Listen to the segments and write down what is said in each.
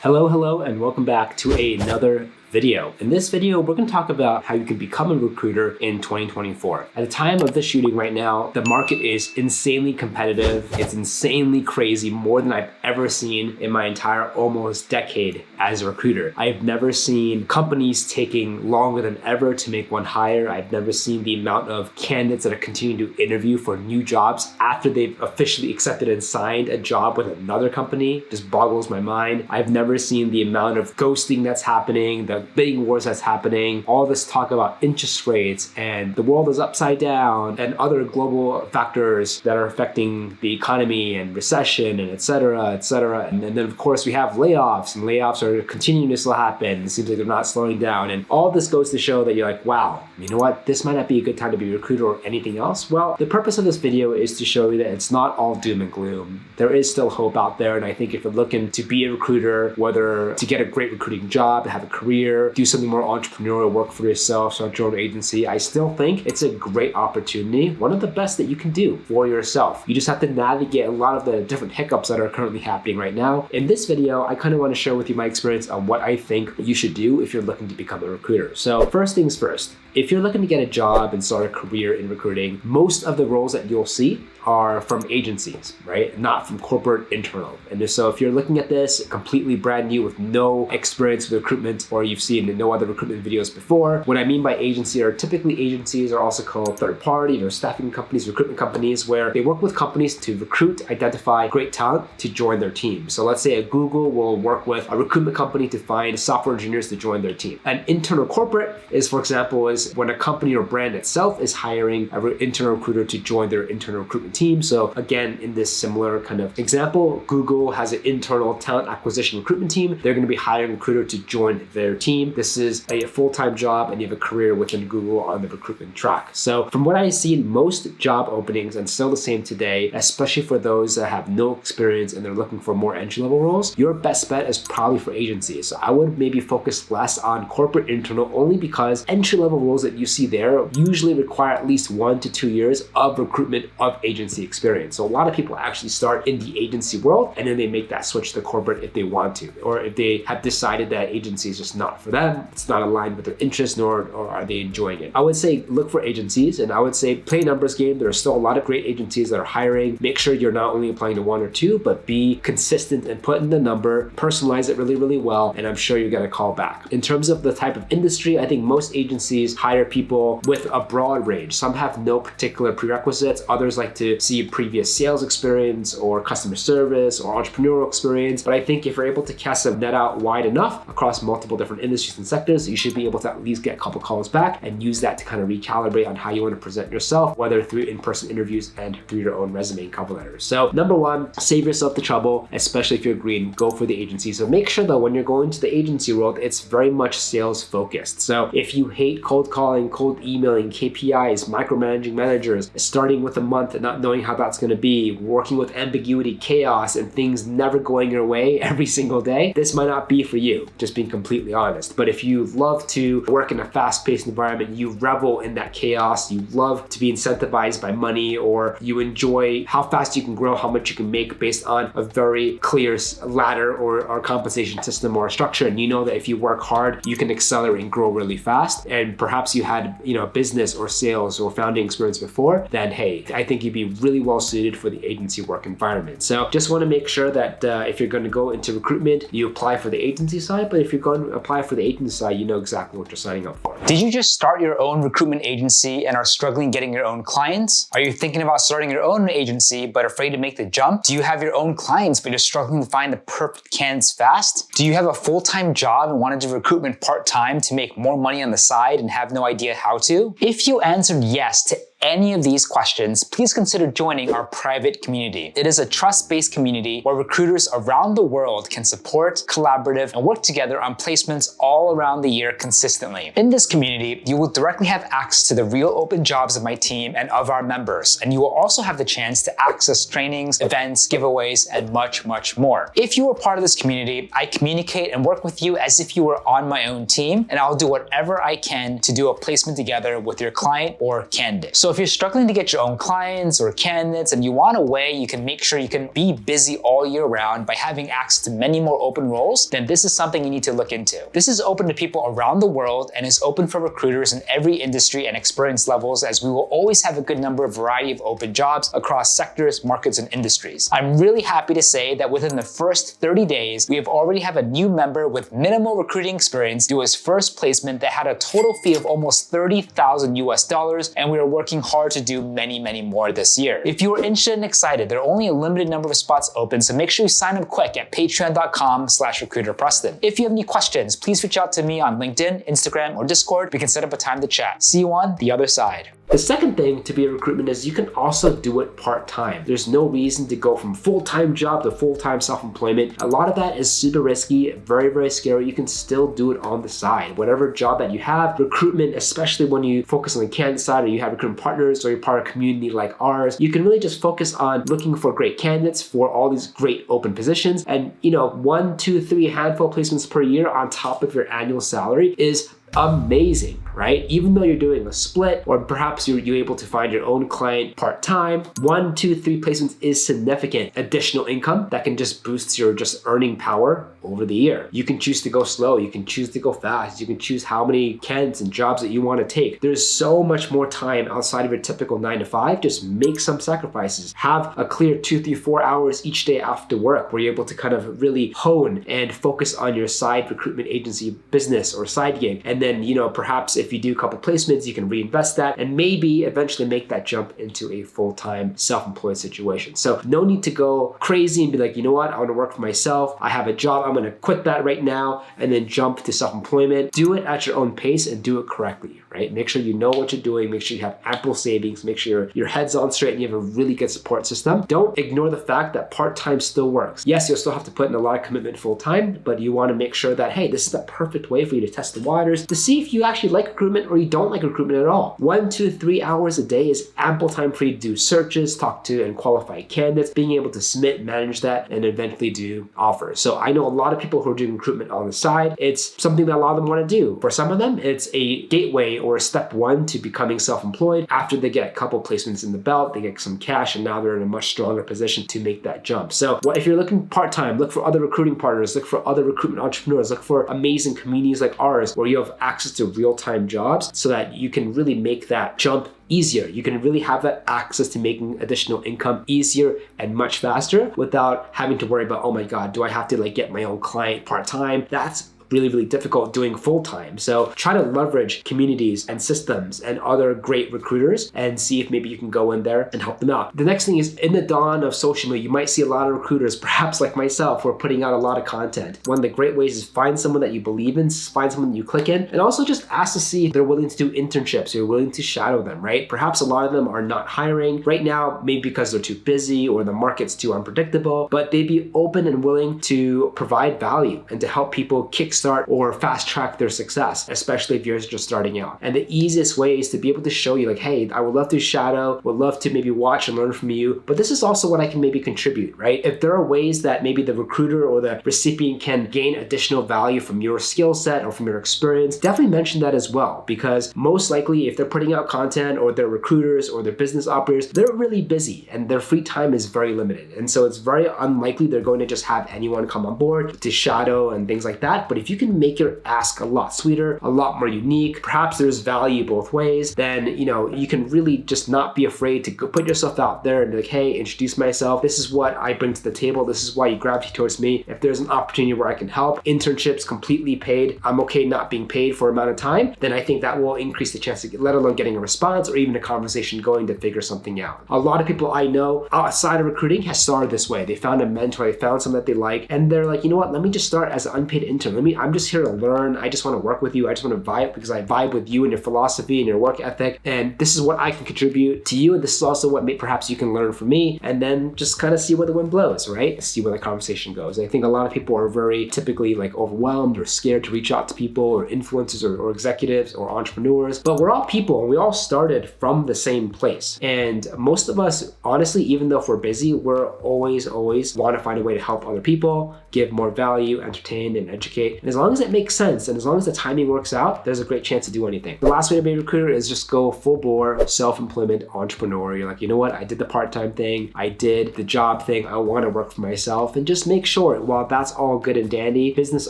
Hello, and welcome back to another video. In this video, we're going to talk about how you can become a recruiter in 2024. At the time of this shooting right now, the market is insanely competitive. It's insanely crazy, more than I've ever seen in my entire almost decade as a recruiter. I've never seen companies taking longer than ever to make one hire. I've never seen the amount of candidates that are continuing to interview for new jobs after they've officially accepted and signed a job with another company. Just boggles my mind. I've never seen the amount of ghosting that's happening, the bidding wars that's happening, all this talk about interest rates and the world is upside down and other global factors that are affecting the economy and recession and et cetera, et cetera. And then of course we have layoffs, and layoffs are continuing to still happen. It seems like they're not slowing down. And all this goes to show that you're like, wow, you know what? This might not be a good time to be a recruiter or anything else. Well, the purpose of this video is to show you that it's not all doom and gloom. There is still hope out there. And I think if you're looking to be a recruiter, whether to get a great recruiting job, to have a career, do something more entrepreneurial, work for yourself, start your own agency, I still think it's a great opportunity, one of the best that you can do for yourself. You just have to navigate a lot of the different hiccups that are currently happening right now. In this video, I kind of want to share with you my experience on what I think you should do if you're looking to become a recruiter. So first things first, if you're looking to get a job and start a career in recruiting, most of the roles that you'll see are from agencies, right? Not from corporate internal. And so if you're looking at this completely brand new with no experience with recruitment, or you've seen no other recruitment videos before, what I mean by agency are typically agencies are also called third party, staffing companies, recruitment companies, where they work with companies to recruit, identify great talent to join their team. So let's say a Google will work with a recruitment company to find software engineers to join their team. An internal corporate is, for example, is when a company or brand itself is hiring an internal recruiter to join their internal recruitment team. So again, in this similar kind of example, Google has an internal talent acquisition recruitment team. They're going to be hiring a recruiter to join their team. This is a full-time job and you have a career within Google on the recruitment track. So from what I see, most job openings, and still the same today, especially for those that have no experience and they're looking for more entry-level roles, your best bet is probably for agencies. So I would maybe focus less on corporate internal, only because entry-level roles that you see there usually require at least 1 to 2 years of recruitment of agency experience. So a lot of people actually start in the agency world and then they make that switch to corporate if they want to, or if they have decided that agency is just not for them, it's not aligned with their interests, nor are they enjoying it. I would say look for agencies, and I would say play a numbers game. There are still a lot of great agencies that are hiring. Make sure you're not only applying to 1 or 2, but be consistent and put in the number, personalize it really, really well, and I'm sure you're gonna call back. In terms of the type of industry, I think most agencies hire people with a broad range. Some have no particular prerequisites. Others like to see previous sales experience or customer service or entrepreneurial experience. But I think if you're able to cast a net out wide enough across multiple different industries and sectors, you should be able to at least get a couple calls back and use that to kind of recalibrate on how you want to present yourself, whether through in-person interviews and through your own resume and cover letters. So number one, save yourself the trouble, especially if you're green, go for the agency. So make sure that when you're going to the agency world, it's very much sales focused. So if you hate cold calling, cold emailing, KPIs, micromanaging managers, starting with a month and not knowing how that's going to be, working with ambiguity, chaos, and things never going your way every single day, this might not be for you, just being completely honest. But if you love to work in a fast-paced environment, you revel in that chaos, you love to be incentivized by money, or you enjoy how fast you can grow, how much you can make based on a very clear ladder or compensation system or structure, and you know that if you work hard, you can accelerate and grow really fast, and perhaps you had business or sales or founding experience before, then hey, I think you'd be really well suited for the agency work environment. So just want to make sure that if you're going to go into recruitment, you apply for the agency side, but if you're going to apply for the agency side, you know exactly what you're signing up for. Did you just start your own recruitment agency and are struggling getting your own clients? Are you thinking about starting your own agency but afraid to make the jump? Do you have your own clients but you're struggling to find the perfect candidates fast? Do you have a full-time job and wanted to recruitment part-time to make more money on the side and have no idea how to? If you answered yes to any of these questions, please consider joining our private community. It is a trust-based community where recruiters around the world can support, collaborate, and work together on placements all around the year consistently. In this community, you will directly have access to the real open jobs of my team and of our members, and you will also have the chance to access trainings, events, giveaways, and much, much more. If you are part of this community, I communicate and work with you as if you were on my own team, and I'll do whatever I can to do a placement together with your client or candidate. So So if you're struggling to get your own clients or candidates and you want a way you can make sure you can be busy all year round by having access to many more open roles, then this is something you need to look into. This is open to people around the world and is open for recruiters in every industry and experience levels, as we will always have a good number of variety of open jobs across sectors, markets, and industries. I'm really happy to say that within the first 30 days, we have already have a new member with minimal recruiting experience do his first placement that had a total fee of almost $30,000 and we are working hard to do many, many more this year. If you are interested and excited, there are only a limited number of spots open, so make sure you sign up quick at patreon.com/recruiterpreston. If you have any questions, please reach out to me on LinkedIn, Instagram, or Discord. We can set up a time to chat. See you on the other side. The second thing to be a recruitment is you can also do it part-time. There's no reason to go from full-time job to full-time self-employment. A lot of that is super risky, very, very scary. You can still do it on the side. Whatever job that you have, recruitment, especially when you focus on the candidate side or you have recruitment partners or you're part of a community like ours, you can really just focus on looking for great candidates for all these great open positions. And 1, 2, 3 handful of placements per year on top of your annual salary is amazing, right? Even though you're doing a split, or perhaps you're able to find your own client part-time, 1, 2, 3 placements is significant additional income that can just boost your earning power over the year. You can choose to go slow, you can choose to go fast, you can choose how many candidates and jobs that you want to take. There's so much more time outside of your typical 9 to 5. Just make some sacrifices. Have a clear 2, 3, 4 hours each day after work where you're able to kind of really hone and focus on your side recruitment agency business or side gig. And then, perhaps if you do a couple placements, you can reinvest that and maybe eventually make that jump into a full-time self-employed situation. So no need to go crazy and be like, you know what, I want to work for myself. I have a job. I'm going to quit that right now and then jump to self-employment. Do it at your own pace and do it correctly, right? Make sure you know what you're doing. Make sure you have ample savings. Make sure your head's on straight and you have a really good support system. Don't ignore the fact that part-time still works. Yes, you'll still have to put in a lot of commitment full-time, but you want to make sure that, hey, this is the perfect way for you to test the waters, to see if you actually like recruitment or you don't like recruitment at all. 1, 2, 3 hours a day is ample time for you to do searches, talk to and qualify candidates, being able to submit, manage that, and eventually do offers. So I know a lot of people who are doing recruitment on the side. It's something that a lot of them want to do. For some of them, it's a gateway or a step one to becoming self-employed. After they get a couple placements in the belt, they get some cash, and now they're in a much stronger position to make that jump. So if you're looking part-time, look for other recruiting partners, look for other recruitment entrepreneurs, look for amazing communities like ours where you have access to real-time jobs so that you can really make that jump easier. You can really have that access to making additional income easier and much faster without having to worry about, oh my God, do I have to get my own client part-time? That's really, really difficult doing full-time. So try to leverage communities and systems and other great recruiters and see if maybe you can go in there and help them out. The next thing is, in the dawn of social media, you might see a lot of recruiters, perhaps like myself, who are putting out a lot of content. One of the great ways is find someone that you believe in, find someone that you click in, and also just ask to see if they're willing to do internships, or you're willing to shadow them, right? Perhaps a lot of them are not hiring right now, maybe because they're too busy or the market's too unpredictable, but they'd be open and willing to provide value and to help people kickstart or fast track their success, especially if you're just starting out. And the easiest way is to be able to show you hey, I would love to shadow, would love to maybe watch and learn from you, but this is also what I can maybe contribute, right? If there are ways that maybe the recruiter or the recipient can gain additional value from your skill set or from your experience, definitely mention that as well, because most likely if they're putting out content or they're recruiters or they're business operators, they're really busy and their free time is very limited. And so it's very unlikely they're going to just have anyone come on board to shadow and things like that. But if you can make your ask a lot sweeter, a lot more unique, perhaps there's value both ways, then you can really just not be afraid to go put yourself out there and be like, hey, introduce myself. This is what I bring to the table. This is why you gravitate towards me. If there's an opportunity where I can help, internships completely paid, I'm okay not being paid for an amount of time, then I think that will increase the chance to get, let alone getting a response or even a conversation going to figure something out. A lot of people I know outside of recruiting has started this way. They found a mentor, they found someone that they like, and they're like, you know what, let me just start as an unpaid intern. I'm just here to learn. I just want to work with you. I just want to vibe because I vibe with you and your philosophy and your work ethic. And this is what I can contribute to you. And this is also what perhaps you can learn from me. And then just kind of see where the wind blows, right? See where the conversation goes. I think a lot of people are very typically overwhelmed or scared to reach out to people or influencers or executives or entrepreneurs. But we're all people and we all started from the same place. And most of us, honestly, even though if we're busy, we're always want to find a way to help other people, give more value, entertain, and educate. And as long as it makes sense and as long as the timing works out, there's a great chance to do anything. The last way to be a recruiter is just go full bore self-employment entrepreneur. You're like, you know what? I did the part-time thing. I did the job thing. I want to work for myself. And just make sure, while that's all good and dandy, business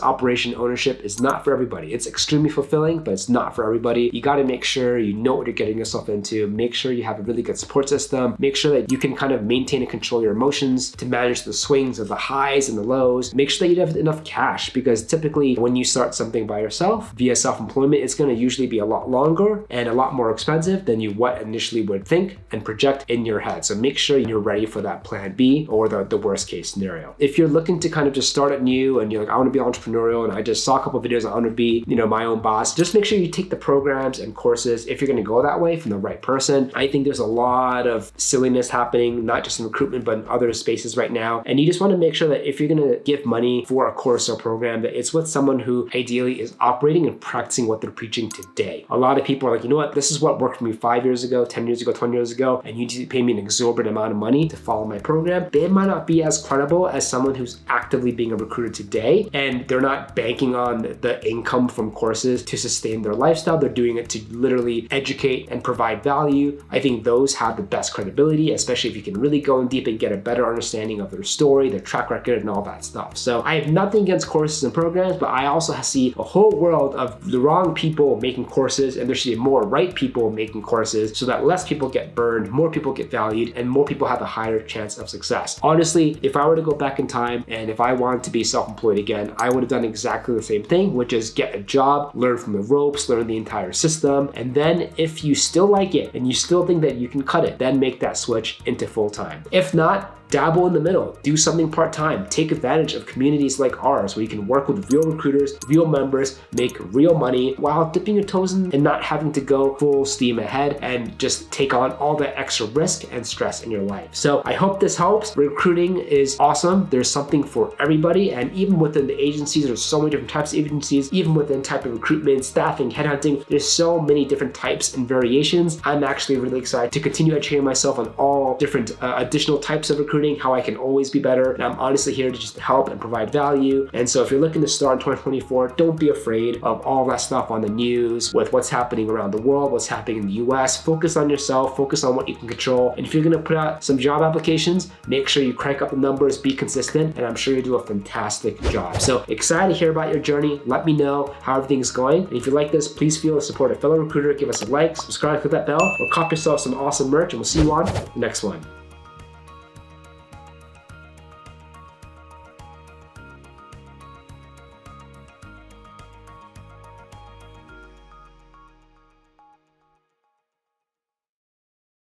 operation ownership is not for everybody. It's extremely fulfilling, but it's not for everybody. You got to make sure you know what you're getting yourself into. Make sure you have a really good support system. Make sure that you can kind of maintain and control your emotions to manage the swings of the highs and the lows. Make sure that you have enough cash, because typically when you start something by yourself via self-employment, it's going to usually be a lot longer and a lot more expensive than you what initially would think and project in your head. So make sure you're ready for that plan B or the worst case scenario. If you're looking to kind of just start it new and you're like, I want to be entrepreneurial and I just saw a couple of videos, I want to be, my own boss, just make sure you take the programs and courses if you're going to go that way from the right person. I think there's a lot of silliness happening, not just in recruitment, but in other spaces right now. And you just want to make sure that if you're going to give money for a course or program, that it's with someone who ideally is operating and practicing what they're preaching today. A lot of people are like, you know what, this is what worked for me 5 years ago, 10 years ago, 20 years ago, and you need to pay me an exorbitant amount of money to follow my program. They might not be as credible as someone who's actively being a recruiter today, and they're not banking on the income from courses to sustain their lifestyle. They're doing it to literally educate and provide value. I think those have the best credibility, especially if you can really go in deep and get a better understanding of their story, their track record, and all that stuff. So I have nothing against courses and programs, but I also see a whole world of the wrong people making courses, and there should be more right people making courses so that less people get burned, more people get valued, and more people have a higher chance of success. Honestly, if I were to go back in time and if I wanted to be self-employed again, I would have done exactly the same thing, which is get a job, learn from the ropes, learn the entire system, and then if you still like it and you still think that you can cut it, then make that switch into full-time. If not, dabble in the middle, do something part-time, take advantage of communities like ours where you can work with real recruiters, real members, make real money while dipping your toes in and not having to go full steam ahead and just take on all the extra risk and stress in your life. So I hope this helps. Recruiting is awesome. There's something for everybody, and even within the agencies, there's so many different types of agencies, even within type of recruitment, staffing, headhunting, there's so many different types and variations. I'm actually really excited to continue educating myself on all different additional types of recruiting, how I can always be better. And I'm honestly here to just help and provide value. And so if you're looking to start in 2024, don't be afraid of all that stuff on the news with what's happening around the world, what's happening in the US. Focus on yourself, focus on what you can control. And if you're gonna put out some job applications, make sure you crank up the numbers, be consistent, and I'm sure you do a fantastic job. So excited to hear about your journey. Let me know how everything's going. And if you like this, please feel to support a fellow recruiter. Give us a like, subscribe, click that bell, or cop yourself some awesome merch, and we'll see you on the next one.